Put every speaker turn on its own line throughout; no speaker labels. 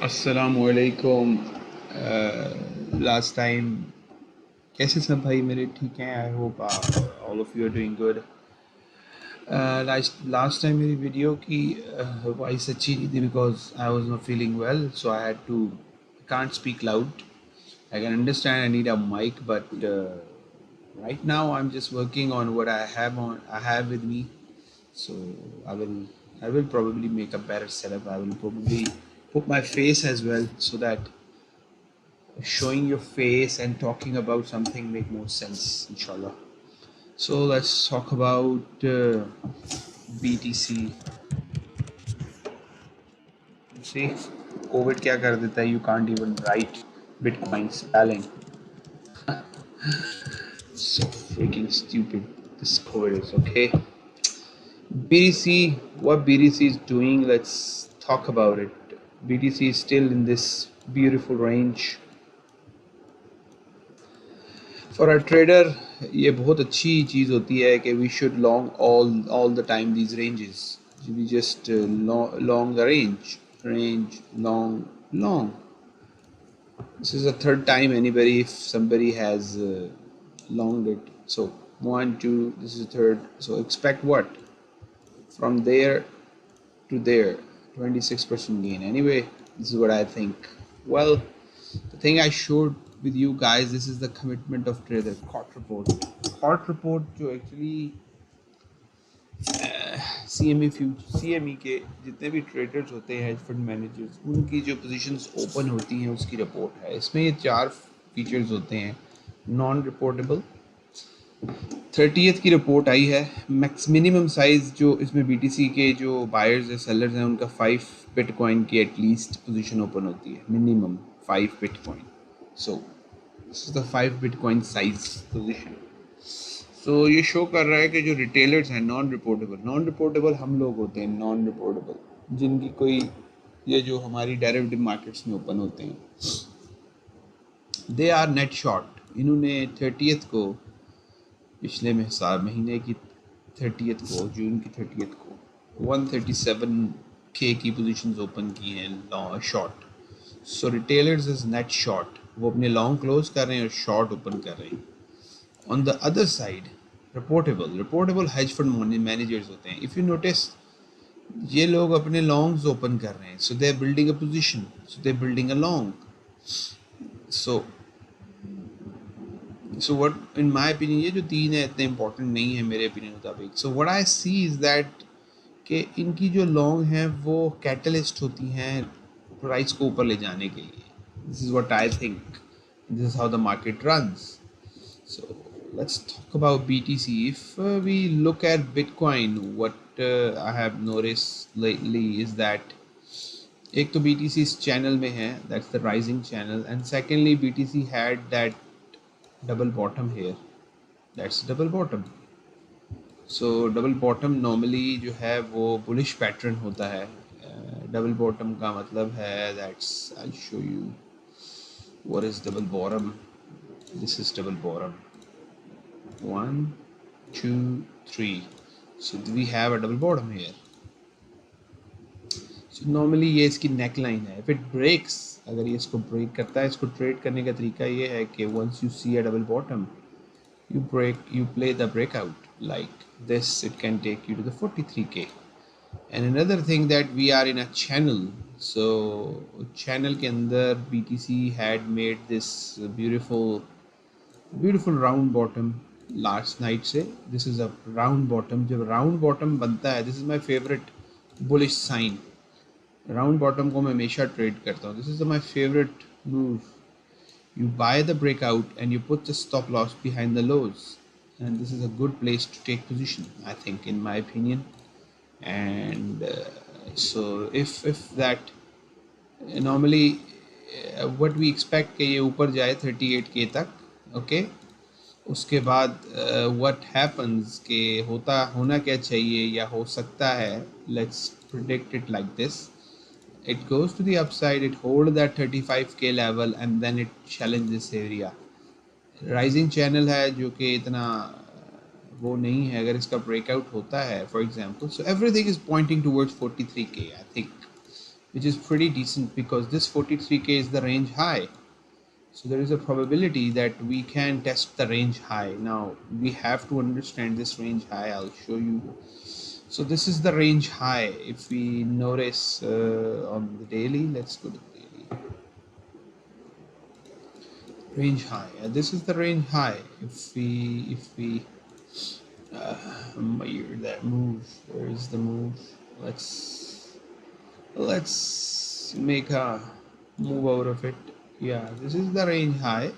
अस्सलामुअलैकुम। Last time कैसे सब भाई मेरे ठीक हैं? I hope all of you are doing good. Last time मेरी वीडियो की वॉइस अच्छी नहीं थी because I was not feeling well, so I had to can't speak loud. I can understand I need a mic, but right now I'm just working on what I have with me. So i will I will probably make a better setup. I will probably put my face as well so that showing your face and talking about something make more sense, inshallah. So let's talk about BTC. See, COVID क्या कर देता है? You can't even write Bitcoin spelling. So freaking stupid this COVID is. Okay, BTC, what BTC is doing, let's talk about it. BTC is still in this beautiful range. For a trader, ये बहुत अच्छी चीज़ होती है कि we should long all the time these ranges. We just long the range, long. This is the third time anybody, if somebody has longed it. So one, two, this is the third. So expect what? From there to there, 26% gain. Anyway, this is what I think. Well, the thing I showed with you guys, this is the commitment of trader. Court report जो actually CME के जितने भी traders होते हैं, hedge fund managers, उनकी जो positions open होती हैं उसकी रिपोर्ट है. इसमें ये 4 फीचर्स होते हैं. नॉन रिपोर्टेबल 30th की रिपोर्ट आई है. मैक्स मिनिमम साइज जो इसमें BTC के जो बायर्स हैं, सेलर्स हैं, उनका 5 बिटकॉइन की एटलीस्ट पोजीशन ओपन होती है. Minimum 5 bitcoin. So this is the 5 bitcoin size position. So ये शो कर रहा है कि जो रिटेलर्स हैं नॉन रिपोर्टेबल हम लोग होते हैं. नॉन रिपोर्टेबल जिनकी कोई, ये जो हमारी डेरिवेटिव मार्केट्स में ओपन होते हैं, दे आर नेट शॉर्ट. इन्होंने 30th को, पिछले महीने की 30th को, जून की 30th को 137K की पोजीशंस ओपन की हैं short. So retailers is net short. वो अपने लॉन्ग क्लोज कर रहे हैं और शॉर्ट ओपन कर रहे हैं. On the other side, reportable hedge fund managers होते हैं. If you notice, ये लोग अपने longs open कर रहे हैं. So they're building a position. So they're building a long. So what, in my opinion, ये जो तीन है इतने important नहीं है मेरे opinion मुताबिक. So what I see is that कि इनकी जो long हैं वो catalyst होती हैं price को ऊपर ले जाने के लिए. This is what I think. This is how the market runs. So let's talk about BTC. If we look at Bitcoin, what I have noticed lately is that एक तो BTC इस channel में है, that's the rising channel, and secondly BTC had that double bottom here, that's double bottom. So double bottom normally जो है वो bullish pattern होता है. Double bottom का मतलब है, that's, I'll show you what is double bottom. This is double bottom. 1, 2, 3. So we have a double bottom here. So normally ये इसकी neck line है. If it breaks, अगर ये इसको break करता है, इसको trade करने का तरीका ये है कि once you see a double bottom, you play the breakout like this. It can take you to the 43K. And another thing that we are in a channel. So channel के अंदर BTC had made this beautiful round bottom last night से. This is a round bottom. जब round bottom बनता है, this is my favourite bullish sign. Round bottom को मैं हमेशा trade करता हूँ. This is my favourite move. You buy the breakout and you put the stop loss behind the lows, and this is a good place to take position, I think, in my opinion. And so if that normally what we expect कि ये ऊपर जाए 38K तक. okay, उसके बाद what happens कि होना क्या चाहिए या हो सकता है. let's predict it like this. It goes to the upside, it hold that 35K level and then it challenge this area. rising channel है जो कि इतना वो नहीं है. अगर इसका breakout होता है, for example, so everything is pointing towards 43K, I think. which is pretty decent because this 43k is the range high. So there is a probability that we can test the range high. Now we have to understand this range high. I'll show you. So this is the range high. If we notice on the daily, let's go to the daily range high. This is the range high. If we measure that move, where is the move? Let's make a move out of it. Yeah, this is the range high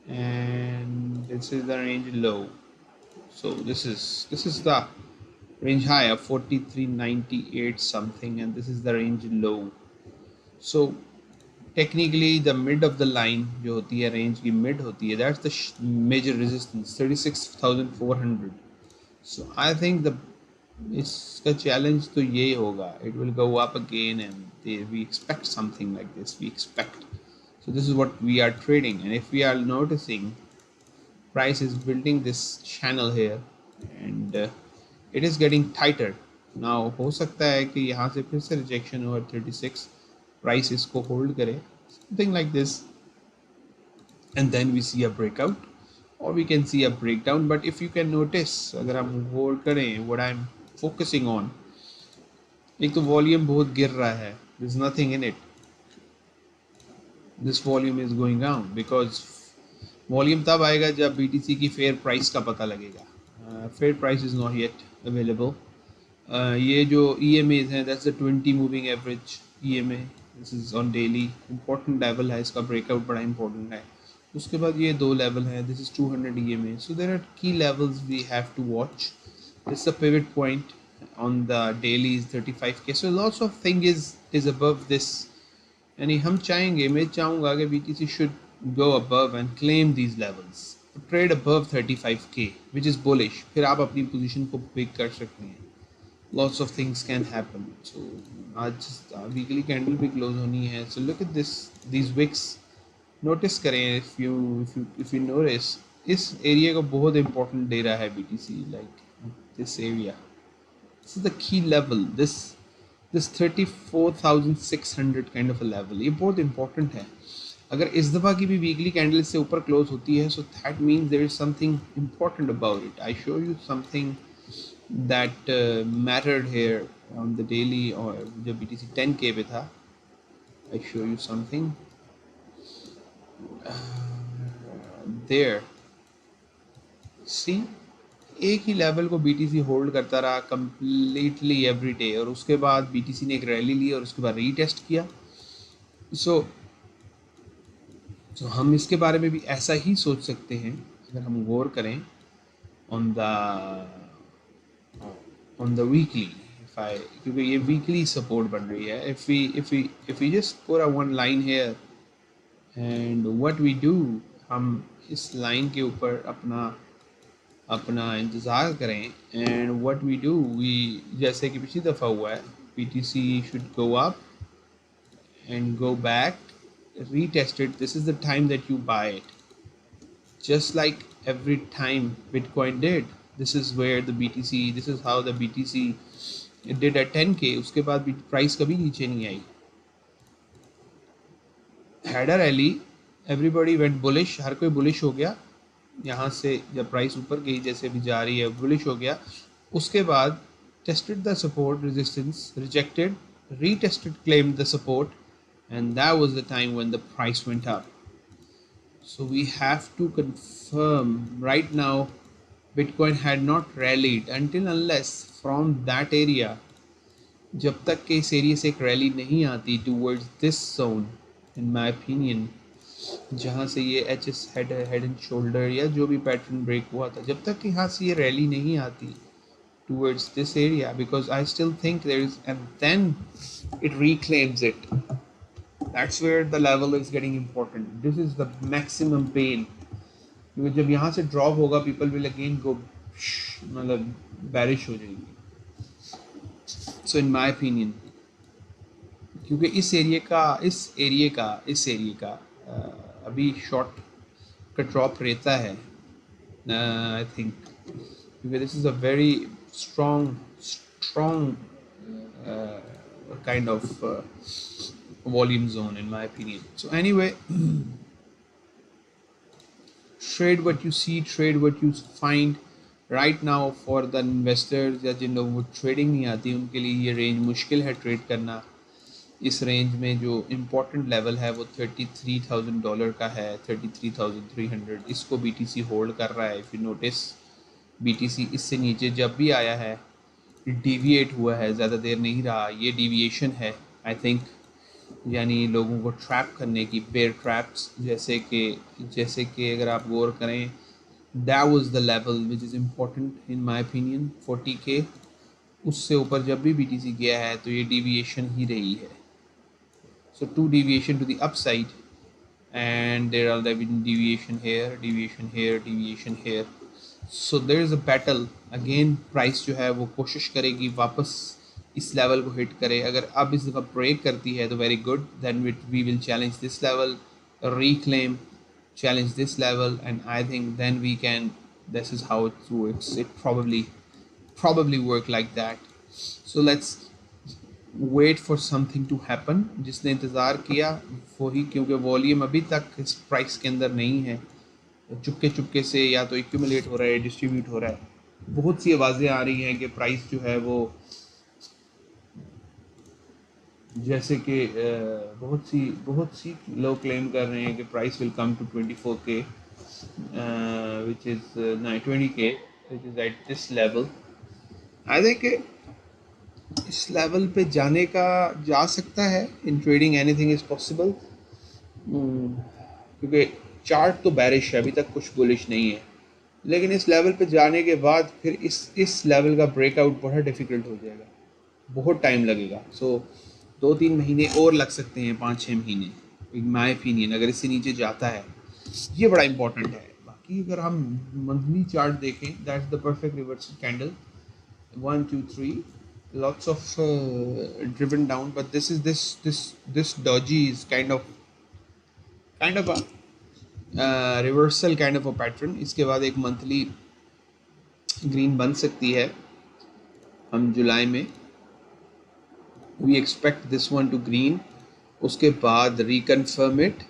and this is the range low. So this is the range high of 43.98 something, and this is the range low. So technically the mid of the line जो होती है range की mid होती है, that's the major resistance 36,400. So I think the इसका challenge तो ये होगा, it will go up again and we expect something like this. We expect. So this is what we are trading, and if we are noticing price is building this channel here and it is getting tighter. Now हो सकता है कि यहाँ से फिर से rejection over 36, price इसको hold करे, something like this, and then we see a breakout or we can see a breakdown. But if you can notice, अगर हम hold करें, what I'm focusing on, एक तो volume बहुत गिर रहा है, there's nothing in it. This volume is going down because volume तब आएगा जब BTC की fair price का पता लगेगा. Fair price is not yet available. ये जो EMAs हैं, that's the 20 moving average EMA. This is on daily. Important level है, इसका breakout बड़ा important है. उसके बाद ये दो level हैं. This is 200 EMA. So there are key levels we have to watch. This is a pivot point on the daily is 35k. So lots of thing is above this. यानी हम चाहेंगे, मैं चाहूँगा कि BTC should go above and claim these levels. Trade above 35k, which is bullish. फिर आप अपनी position को pick कर सकते हैं. Lots of things can happen. So आज weekly candle भी close होनी है. So look at this, these wicks. Notice करें, if you notice, इस area को बहुत important दे रहा है BTC, like this area. This is the key level. This 34,600 kind of a level, ये बहुत important है. अगर इस दफ़ा की भी वीकली कैंडल से ऊपर क्लोज होती है, so that means there is something important about it. I show you something that mattered here on the daily, और जब BTC 10k पे था, I show you something there. See, एक ही लेवल को BTC होल्ड करता रहा कम्प्लीटली एवरी डे, और उसके बाद BTC ने एक रैली ली और उसके बाद रीटेस्ट किया. सो हम इसके बारे में भी ऐसा ही सोच सकते हैं अगर हम गौर करें ऑन द वीकली. क्योंकि ये वीकली सपोर्ट बन रही है. If we just put a one line here and what we do, हम इस लाइन के ऊपर अपना इंतज़ार करें, and what we do, we, जैसे कि पिछली दफ़ा हुआ है, BTC should go up and go back, retest it. This is the time that you buy it, just like every time Bitcoin did. This is where the BTC, this is how the BTC it did at 10k. उसके बाद भी price कभी नीचे नहीं आई. had a rally, everybody went bullish, हर कोई bullish हो गया. यहाँ से जब प्राइस ऊपर गई, जैसे भी जा रही है, bullish हो गया. उसके बाद tested the support resistance, rejected, retested, claimed the support, and that was the time when the price went up. So we have to confirm right now Bitcoin had not rallied until unless from that area, जब तक कि इस area से एक rally नहीं आती towards this zone, in my opinion, जहाँ से ये HS head and shoulder या जो भी पैटर्न ब्रेक हुआ था, जब तक कि यहाँ से ये रैली नहीं आती towards this area, because I still think there is, and then it reclaims it. That's where the level is getting important. This is the maximum pain. क्योंकि जब यहाँ से ड्रॉप होगा, people will again go, मतलब bearish हो जाएंगे. So in my opinion, क्योंकि इस एरिया का अभी शॉर्ट का ड्रॉप रहता है, I think, क्योंकि this is a very strong kind of volume zone in my opinion. So anyway, trade what you see, trade what you find. Right now for the investors या जिन लोगों को trading नहीं आती उनके लिए ये रेंज मुश्किल है ट्रेड करना. इस रेंज में जो इम्पोर्टेंट लेवल है वो $33,000 का है, 33,300. इसको BTC होल्ड कर रहा है. इफ़ यू नोटिस BTC इससे नीचे जब भी आया है डिविएट हुआ है, ज़्यादा देर नहीं रहा. ये डिविएशन है आई थिंक, यानी लोगों को ट्रैप करने की, बेयर ट्रैप्स. जैसे कि अगर आप गौर करें, that was the level which is important in my opinion 40K. उससे ऊपर जब भी BTC गया है तो ये डिविएशन ही रही है. सो 2 deviation to the upside, and there are deviation here, deviation here, deviation here. So there is a battle again. Price जो है वो कोशिश करेगी वापस इस लेवल को हिट करे. अगर अब इस दफ़ा ब्रेक करती है तो very good, then we will challenge this level, reclaim, challenge this level, and I think then we can, this is how it works. It probably work like that. So let's wait for something to happen. जिसने इंतज़ार किया वही, क्योंकि volume अभी तक इस price के अंदर नहीं है. चुपके से या तो एक्यूमुलेट हो रहा है, डिस्ट्रीब्यूट हो रहा है. बहुत सी आवाज़ें आ रही हैं कि प्राइस जो है वो, जैसे कि बहुत सी लोग क्लेम कर रहे हैं कि price will come to 24K, which is 20K, which is at this level. I think इस लेवल पे जाने का जा सकता है. In trading anything is possible, क्योंकि चार्ट तो बैरिश है, अभी तक कुछ बुलिश नहीं है. लेकिन इस लेवल पे जाने के बाद फिर इस लेवल का ब्रेकआउट बड़ा डिफ़िकल्ट हो जाएगा, बहुत टाइम लगेगा. सो 2-3 महीने और लग सकते हैं, 5-6 महीने इन माई ओपिनियन, अगर इससे नीचे जाता है. ये बड़ा इंपॉर्टेंट है. बाकी अगर हम मंथली चार्ट देखें, that's the perfect reversal candle, 1 2 3, lots of driven down, but this doji is kind of a reversal kind of a pattern. इसके बाद एक मंथली ग्रीन बन सकती है हम जुलाई में. we expect this one to green. उसके बाद reconfirm it,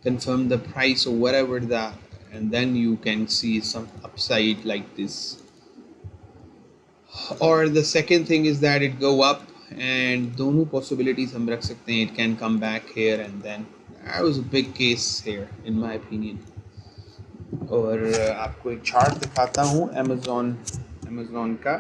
confirm the price or whatever that, and then you can see some upside like this. Or the second thing is that it go up, and दोनों possibilities हम रख सकते हैं. It can come back here, and then that was a big case here in my opinion. और आपको एक chart दिखाता हूँ Amazon का,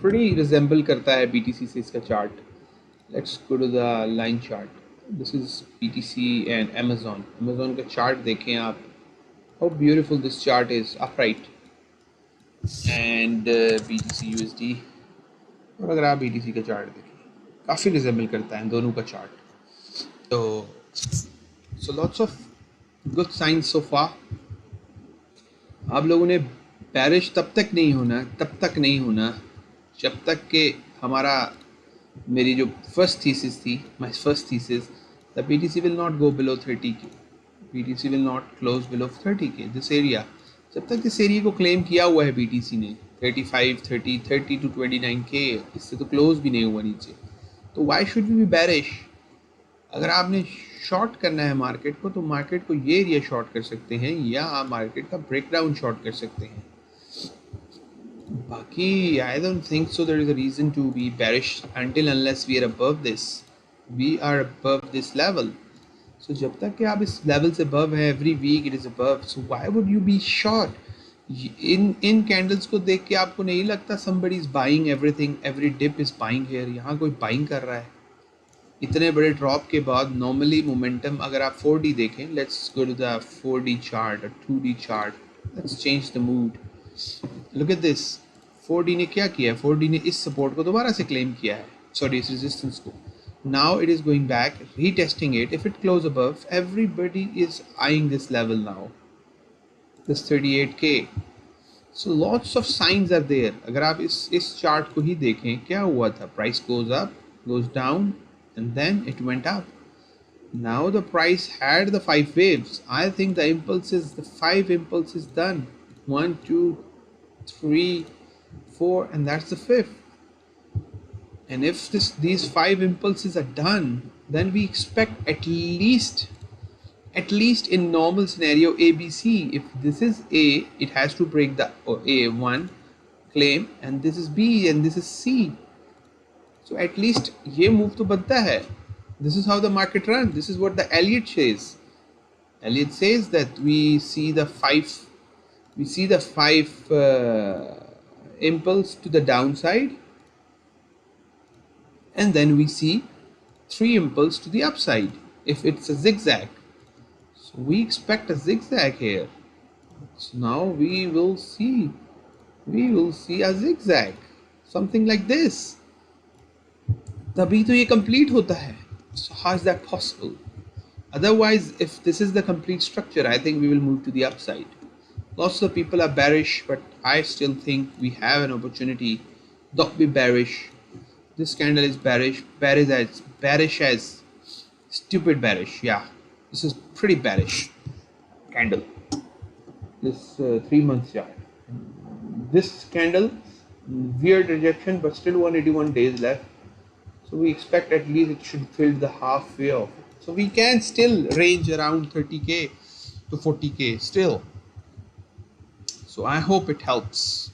pretty resemble करता है BTC से इसका chart. Let's go to the line chart. This is BTC and Amazon का चार्ट देखें आप. How beautiful this chart is, upright. And BTC USD, और अगर आप BTC का चार्ट देखें काफ़ी रिजेंबल करता है दोनों का chart. so lots of good signs so far. आप लोगों ने बेरिश तब तक नहीं होना जब तक कि मेरी जो फर्स्ट थीसिस थी, my first thesis, the BTC will not go below 30K. BTC will not close below 30K. This area, जब तक इस एरिया को क्लेम किया हुआ है BTC ने 35, 30 to 29K, इससे तो क्लोज भी नहीं हुआ नीचे. तो why should we be bearish? अगर आपने शॉर्ट करना है मार्केट को, तो मार्केट को ये एरिया शॉर्ट कर सकते हैं, या आप मार्केट का ब्रेकडाउन शॉर्ट कर सकते हैं. बाकी I don't think so there is a reason to be bearish until unless we are above this. We are above this level. So जब तक कि आप इस लेवल से above है, every week it is above, so why would you be short? In candles को देख के आपको नहीं लगता somebody is buying everything, every dip is buying here? यहाँ कोई बाइंग कर रहा है. इतने बड़े ड्रॉप के बाद नॉर्मली मोमेंटम, अगर आप 4D देखें, let's go to the 4D chart और 2D chart, let's change the mood. Look at this. 4D ने क्या किया है? 4D ने इस सपोर्ट को दोबारा से क्लेम किया है, सॉरी इस रेजिस्टेंस को. Now it is going back, retesting it. If it close above, everybody is eyeing this level now, this 38K. So lots of signs are there. अगर आप इस चार्ट को ही देखें, क्या हुआ था? Price goes up, goes down, and then it went up. Now the price had the 5 waves. I think the 5 impulses done. 1, 2, 3, 4, and that's the 5th. And if these 5 impulses are done, then we expect at least in normal scenario ABC. If this is A, it has to break the A1 claim, and this is B, and this is C. So at least ये move तो बनता है. This is how the market runs. This is what the Elliott says. Elliott says that we see the five impulse to the downside, and then we see 3 impulse to the upside if it's a zigzag. So we expect a zigzag here. So now we will see a zigzag, something like this. तभी तो ये complete होता है. So how is that possible? Otherwise, if this is the complete structure, I think we will move to the upside. Lots of people are bearish, but I still think we have an opportunity. Don't be bearish. This candle is bearish. Bearish as stupid bearish. Yeah, this is pretty bearish candle. This 3 months chart. This candle, weird rejection, but still 181 days left. So we expect at least it should fill the halfway of it. So we can still range around 30k to 40k still. So I hope it helps.